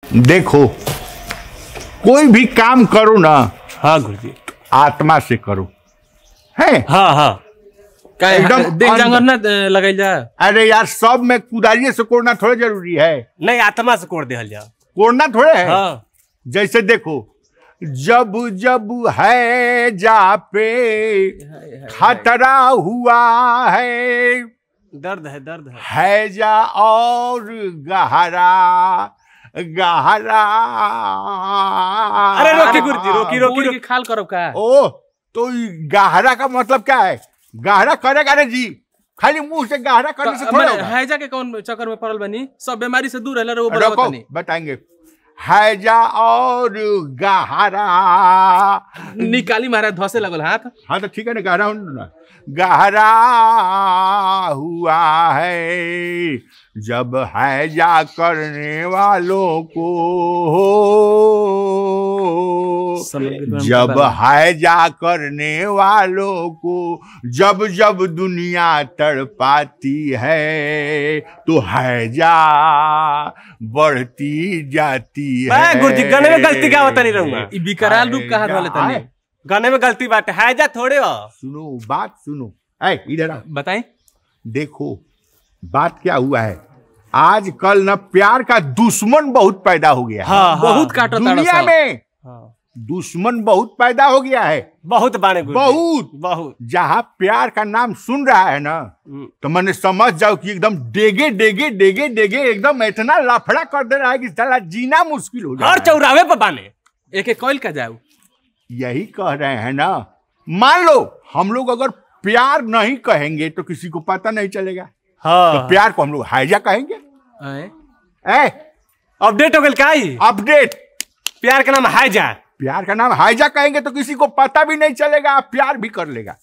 देखो कोई भी काम करो ना, हाँ गुरुजी, आत्मा से करो है। हाँ हाँ एकदम देख जांगर ना लगाई जा। अरे यार सब में कुदारिये से कोड़ना थोड़ा जरूरी है, नहीं आत्मा से कोड़ दे जा, कोड़ना थोड़े है। हाँ। जैसे देखो जब जब है जा पे खतरा हुआ है, दर्द है है जा और गहरा गहरा। अरे रोकी गुरुजी, रोकी खाल करो का। ओ तो गहरा का मतलब क्या है? गहरा करेगा रे जी, खाली मुंह से गहरा करने से थोड़ा होगा। हैजा के कौन चक्कर में पड़ल बनी, सब बीमारी से दूर रहला वो बराबर नहीं बताएंगे। हैजा और गहरा निकाली महाराज धसे लगल हाथ। हाँ तो ठीक है ना, गहरा ना, गहरा हुआ है जब हैजा करने वालों को, जब हैजा करने वालों को जब जब दुनिया तड़पाती है तो हैजा बढ़ती जाती है। गुरुजी गाने में गलती क्या होता नहीं रहूंगा, विकराल रूप का हाथ वाले तनी गाने में गलती बात है जा थोड़े हो। सुनो बात सुनो, इधर आ बताएं। देखो बात क्या हुआ है, आजकल ना प्यार का दुश्मन बहुत पैदा हो गया है। हाँ, बहुत काटो दुनिया में हाँ। दुश्मन बहुत पैदा हो गया है, बहुत बाने बहुत। जहाँ प्यार का नाम सुन रहा है ना तो मैंने समझ जाओ कि एकदम डेगे डेगे डेगे डेगे एकदम इतना लफड़ा कर दे रहा है कि साला जीना मुश्किल हो जाए। हर चौराहे पर बाने एक एक कॉइल का जाओ। यही कह रहे हैं ना, मान लो हम लोग अगर प्यार नहीं कहेंगे तो किसी को पता नहीं चलेगा। हाँ। तो प्यार को हम लोग हैजा कहेंगे। अपडेट हो गया क्या? अपडेट। प्यार का नाम हैजा, प्यार का नाम हैजा कहेंगे तो किसी को पता भी नहीं चलेगा, प्यार भी कर लेगा,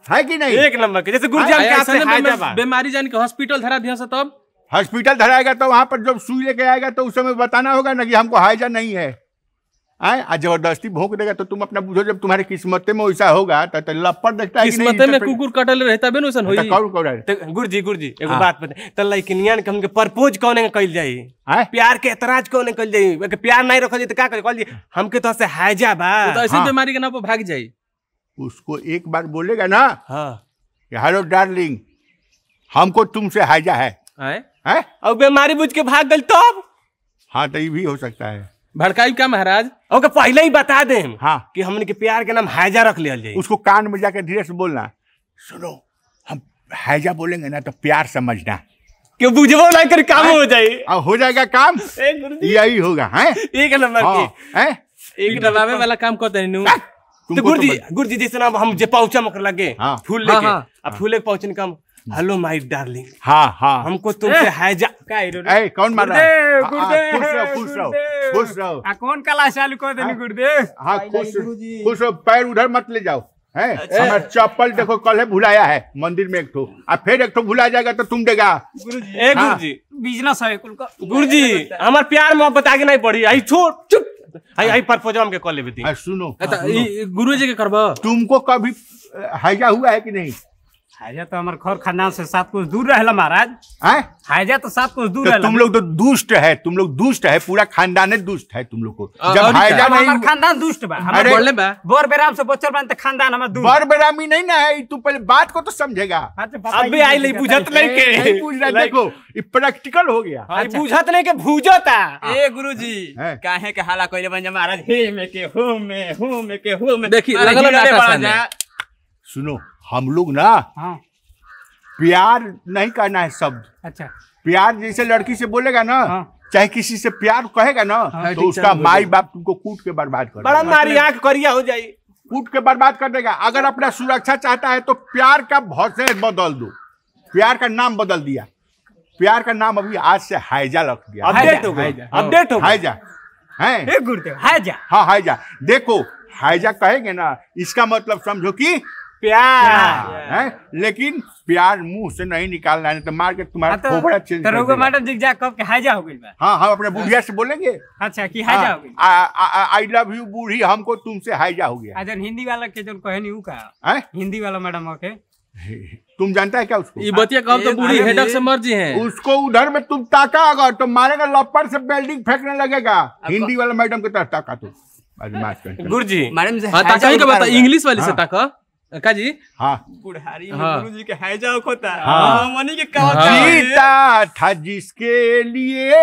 है कि नहीं? एक नंबर के जैसे गुरुजी बीमारी जान के हॉस्पिटल धरा दिया, तब हॉस्पिटल धराएगा तो वहां पर जब सुई लेके आएगा तो उस समय बताना होगा ना कि हमको हैजा नहीं है। आज जबरदस्ती भोंक देगा तो तुम अपना बुझो, जब तुम्हारे किस्मत में वैसा होगा तो लपड़ देखता है किस्मत में कुकुर कटल रहता बे नोसन होई। गुरुजी एगो बात बता, त लइकनियन के हमके प्रपोज कोने कइल जाई, प्यार के एतराज कोने कइल जाई, प्यार नहीं रखल जाई त का कइल जाई? हमके तो से हैजा बा, तो ऐसी बीमारी के नाम पे भाग जाई। उसको एक बार बोलेगा ना, हां हेलो डार्लिंग हमको तुमसे हैजा है, हैं? और बीमारी बुझ के भाग गल तब? हाँ तो ये भी हो सकता है। भड़काई क्या महाराज? ओके पहले ही बता दे हाँ कि हमने के प्यार के नाम हैजा रख लिया जाए। उसको कान में जाकर धीरे से बोलना, सुनो हम हैजा बोलेंगे ना तो प्यार समझना, क्यों बुझबो नहीं कर काम हो जाए। अब हो जाएगा काम, यही होगा है। एक नंबर की एक दबावे वाला काम करते नहीं। तो गुरुजी जैसे ना हम जे पाउचा मकर लगे फूल लेके, अब फूल के पाउचन काम, हेलो माय डार्लिंग, हाँ हमको तुमसे हैजा का कौन मार रहा है? खुश रहो। कौन कला चालू कर देनी गुरुदेव? हाँ खुश रहो, पैर उधर मत ले जाओ है। हमारा चप्पल देखो कल है भुलाया है मंदिर में एक ठो, अब फिर एक ठो भुला जाएगा तो तुम देगा। गुरुजी बिजनेस है कुल का। गुरुजी हमार प्यार मोहब्बत आगे नहीं बढ़ी, आई छोड़ चुप, आई प्रपोजल हमके कॉल लेबे दी। सुनो गुरुजी के करबो, तुमको कभी हैजा हुआ है कि नहीं? हैजा तो हमारे घर खानदान से 7 कोस दूर रहला महाराज। हैजा तो 7 कोस दूर रहला। तुम लोग तो दुष्ट है, पूरा खानदान दुष्ट है तुम लोग को। जब हैजा नहीं, हमारा खानदान दुष्ट बा, अरे बोलले बा बोर बेराम से बच्चर बन त खानदान हमारा दूर। बर बेरामी नहीं ना है, तू पहले बात को तो समझेगा। अबे आई ले बुझत नहीं के, नहीं पूछ रहा, देखो ये प्रैक्टिकल हो गया। आई बुझत नहीं के भूजता। ए गुरुजी काहे के हाला कइले बन महाराज, हे में के हो में देखी लगल नाटा। सुनो हम लोग ना प्यार नहीं करना है शब्द। अच्छा प्यार जैसे लड़की से बोलेगा ना, चाहे किसी से प्यार कहेगा ना तो उसका माई बाप तुमको कूट के बर्बाद कर, बड़ा मारी आंख करिया हो जाए, कूट के बर्बाद कर देगा। अगर अपना सुरक्षा चाहता है तो प्यार का भौसे बदल दो, प्यार का नाम बदल दिया, प्यार का नाम अभी आज से हैजा रख दिया। अपडेट हो गया हैजा है गुरुदेव, हैजा। हाँ हैजा। देखो हैजा कहेंगे ना इसका मतलब समझो कि प्यार है, लेकिन प्यार मुंह से नहीं निकालना है तो मार के तुम्हारा खोपड़ा चेंज कर देगा। मैडम जी जा कब के हैजा हो गइल बा। हाँ हम अपने बुढ़िया से बोलेंगे। अच्छा कि हैजा हो गइल। आई लव यू बूढ़ी, हमको तुमसे हैजा हो गया। अच्छा हिंदी वाला के जो कहे नहीं ऊ का, हिंदी वाला मैडम के तुम जानता है क्या उसको? ये बतिया कब तो बूढ़ी हेडक से मर्जी है। उसको उधर में तुम ताका अगर तो मारेगा लप्पर से बिल्डिंग फेंकने लगेगा। हिंदी वाला मैडम की तरफ ताका तू। गुरुजी मैडम से ताका ही का बता, इंग्लिश वाली से ताका का जी। हाँ बुढ़ारी में गुरुजी के हैजा होता है। हाँ मनी के कहा जीता था जिसके लिए,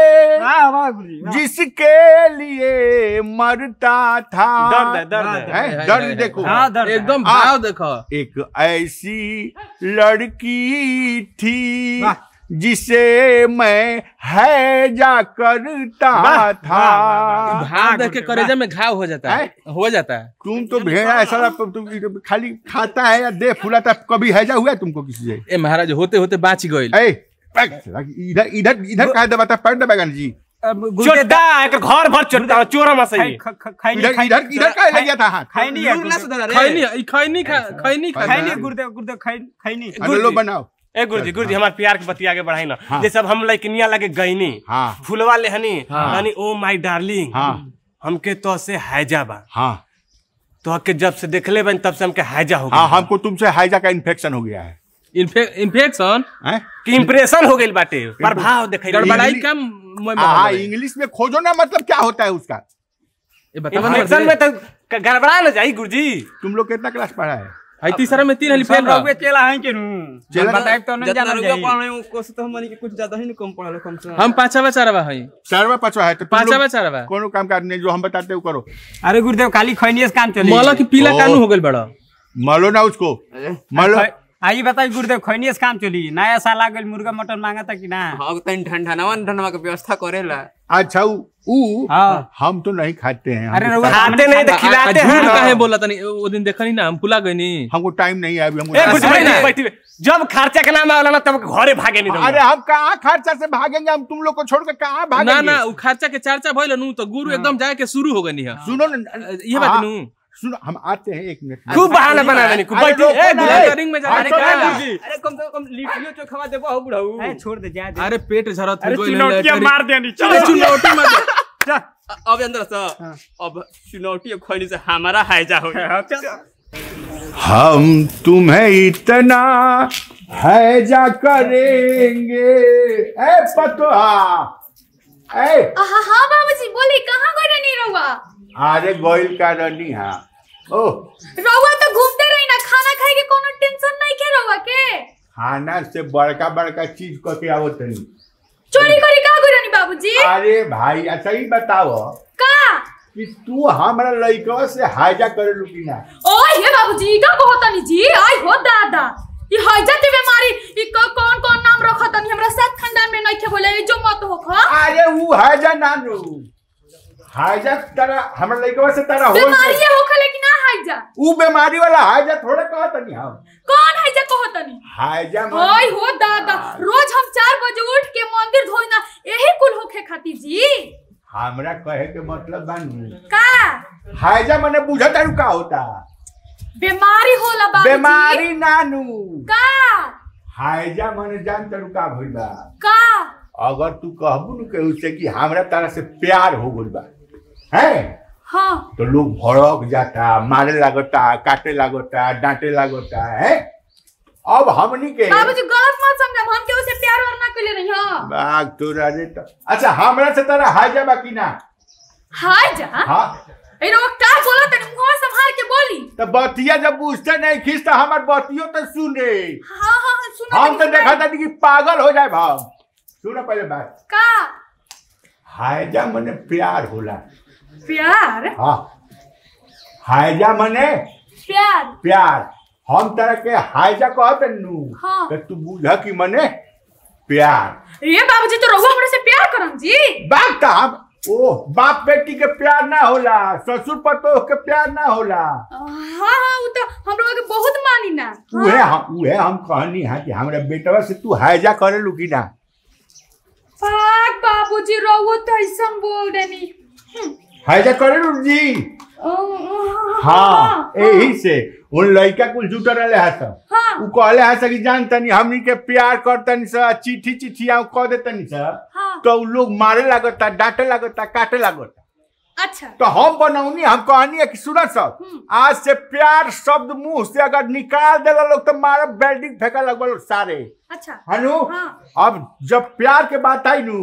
जिसके लिए मरता था। दर्द देखो, एकदम भाव देखो। एक ऐसी लड़की थी जिसे मैं हैजा करता था। भाव देख के कलेजे में घाव हो जाता है, हो जाता है। तुम तो भेड़ा ऐसा तुम खाली खाता है या दे फुलाता, कभी हैजा हुआ है तुमको किसी से? ए महाराज होते होते बाच गइल। इधर इधर इधर कहा दबाता पैर दबाएगा जी। चोटा एक घर भर चोटा चोरा मसई। इधर इधर इधर का लग गया था। खैनी गुरुदेव खैनी लो बनाओ। ए गुरुजी हमारे प्यार के बतिया आगे बढ़ाई ना। जैसे अब हम लइकनिया लगे गईनी, फुलवा लेहनी, यानी ओ माय डार्लिंग, हमके तो से हैजा बा। तो के जब से देखले बन तब से हमके हैजा हो गया। हमको तुमसे हैजा का इन्फेक्शन हो गया है। इन्फेक्शन की इम्प्रेशन हो गई बाटे, प्रभाव दिखाई गड़बड़ाई कम। इंग्लिश में खोजो ना, मतलब क्या होता है उसका? इन्फेक्शन में तो गड़बड़ा ना जाई। गुरुजी तुम लोग कितना क्लास पढ़ा है? तीसरा में 3 फेल रहुए चला है के नु चला बताए तो नहीं जाना चाहिए। कोस तो हमनी के कुछ ज्यादा ही कम पढ़ल कम से। हम पांचवा चारवा है। चारवा पांचवा है तो पांचवा चारवा कोनो काम करने जो हम बताते हो करो। अरे गुरुदेव खाली खैनियस काम चली। माला की पीला कानू हो गेल बड़ा। मालो ना उसको, मालो। आई बताइए गुरुदेव खैनियस काम चली। नया साल आ गइल, मुर्गा मटन मांगा था कि ना? हां तन ठंडा के व्यवस्था करेला। अच्छा हम तो नहीं खाते हैं। अरे खाते नहीं तो खिलाते हैं। काहे बोला तनी वो दिन देखनी ना, हम भुला गइनी। हमको टाइम नहीं है अभी। हमको जब खर्चा के नाम आवेला ना तब घरे भागे नहीं। अरे हम कहाँ खर्चा से भागेंगे? हम तुम लोग को छोड़ के कहाँ भागेंगे? ना वो खर्चा के चर्चा भइल नु तो गुरु एकदम जाए के शुरू हो गनी है। सुनो ना ये बात नु सुनो, हम आते हैं 1 मिनट। खूब बहाना बना देनी, खूब बैठी। ए गुलारिंग में जाने का। अरे कम से कम लिट्टियो चोखा देबो हो बुढ़ाऊ। ए छोड़ दे जा। अरे पेट झरत हो गइल। चुनौतियां मार देनी। चलो चुनौती मत। अब अंदर से अब चुनौती खैनी से हमारा हैजा हो गया। हम तुम्हें इतना हैजा करेंगे। ए पतोहा, ए हाँ बाबूजी बोली, कहाँ गई रहनी रहुआ? अरे गोइल का रनी। हाँ ओ रहुआ तो घूमते रही ना, खाना खाए के कोनो टेंशन नहीं के रहुआ के? खाना से बड़का बड़का चीज को के आवत नहीं। चोरी करी का गई रहनी बाबूजी? अरे भाई अच्छा ही बताओ का कि तू हमारा लड़का से हैजा करे लुकी ना? ओ ये बाबूजी का कहतनी जी? आई हो दादा, ये हैजा के बीमारी ई कौन कौन नाम रखतनी? हमरा साथ खानदान में नहीं के बोले जो मत होखा। अरे वो हैजा ना नु हैजा तारा हमरा लड़का से तारा हो बीमारी होखा, लेकिन ना हैजा वो बीमारी वाला हैजा थोड़ा कहतनी। हम कौन हैजा कहतनी? हैजा ओए हो दादा, रोज हम 4 बजे उठ के मंदिर धोइना, यही कुल होखे खातिर जी। हमरा कहे के मतलब बानू का हैजा मने बुझा तारू का होता? बीमारी होला बाबूजी। बीमारी नानू का हैजा मने जान तारू का भइल बा? का अगर तू कहबू न के उससे कि हमरा तारा से प्यार हो गइल बा है, हाँ तो लोग भड़क जाता, मारे लागता, काटे लागता, डांटे लागता है। अब हमनी के बाबूजी गलत मत समझम, हम के उसे प्यार और ना कइले नहीं। हां बाग तो राजे तो अच्छा हमरा से तारा हैजा बाकी ना? हैजा? हां ए रो का बोला तनी, मुंह संभाल के बोली। तो बतिया जब पूछते नहीं खींचता हमर बतियो तो सुने। हां सुनो। हम तो देखा था कि पागल हो जाए भाव। सुनो पहले बात का हैजा मने प्यार होला। प्यार? हाँ हैजा मने प्यार। प्यार। हम तरह के हैजा कहते नु हाँ। तो तू बुझा कि मने प्यार। ये बाबूजी तो रहुआ हमरा से प्यार करम जी। बाप का हम ओ बाप बेटी के प्यार ना होला, ससुर पतोह के प्यार ना होला। हाँ वो तो हम लोग के बहुत मानी ना। उहे हम कहनी है कि हमरा बेटवा से तू हैजा करे लुकी ना। पाक बाबूजी रहुआ तो ऐसा बोल देनी। हैजा करे लू जी। हाँ यही से उन लड़का कुल जुट रहे है सब। हाँ। उ कहले है कि जानतनी हमनी के प्यार करतनी सा, चिट्ठी कह देतनी सा। हाँ। तो उ लोग मारे लागता, डांटे लागता, काटे लागता। अच्छा तो हम बनौनी, हम कहानी है कि सुना सब, आज से प्यार शब्द मुंह से अगर निकाल देला लोग तो मारा बिल्डिंग फेंका लगभग सारे। अच्छा हनु अब जब प्यार के बात आई नू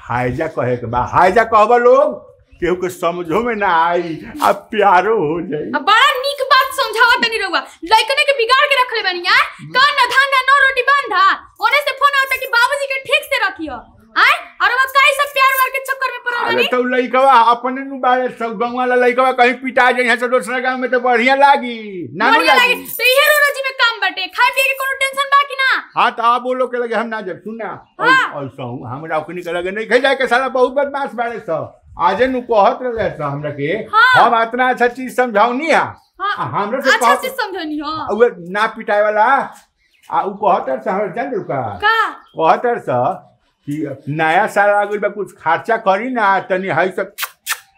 हाइजा कहे के बा, हाइजा कहबा लोग केहू के समझो में ना आई, अब प्यारो हो जाई। अब बड़ा नीक बात समझावा तनी रहुआ, लइकने के बिगाड़ के रखले बानी यार, कान ना धांधा नो रोटी बंधा, ओने से फोन आता कि बाबूजी के ठीक से रखियो। आय और अब काई सब प्यार वार के चक्कर में पड़ल बानी। अरे तो लइकवा अपने नु बारे सब गांव वाला लइकवा कहीं पिटा जाई है तो दूसरा गांव में तो बढ़िया लागी ना लागी। तो इहे रोजी में काम बाटे, खाए पिए के कोनो टेंशन बाकी ना। हां तो आप बोलो के लगे हम ना जब सुनना और कहूं हमरा ओकनी के लगे नहीं खाई जाए के साला बहुत बदमाश बारे सब। आजे नु कहत रहे छ हमरा के हम इतना अच्छा चीज समझाउनी है हमरा से अच्छा चीज समझनी हां उ ना पिटाए वाला आ उ कहत छ हमरा जान का कहत छ कि नया साल आ गइल बा कुछ खर्चा करी ना तनी हई सब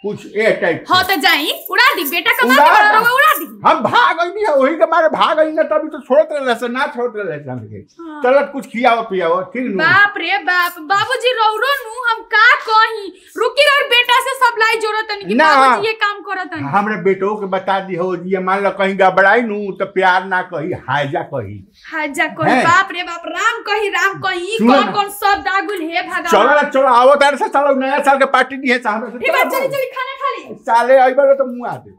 कुछ ए टाइप। हां तो जाई उड़ा दी बेटा कमा के उड़ा दी। हम भाग गई है वही के मारे भाग गई ना तभी तो छोड़त रहले से ना छोड़त रहले से हमके चलत कुछ खियाओ पियाओ ठीक नु। बाप रे बाप बाबूजी रौरो नु हम का कही रुकी रे बेटा से सब लाई जोरत नहीं कि बाबूजी ये काम करत है। हमरे बेटो के बता दी हो जी मान लो कहीं गबड़ाई नु तो प्यार ना कही हाइजा कही। हाइजा कही बाप रे बाप राम कही कौन कौन शब्द आगुल हे भगवान। चलो आओ तार से चलो नया साल के पार्टी दी है साहब। ठीक है चली खाना खा ली साले आई बार तो मुंह आ दे।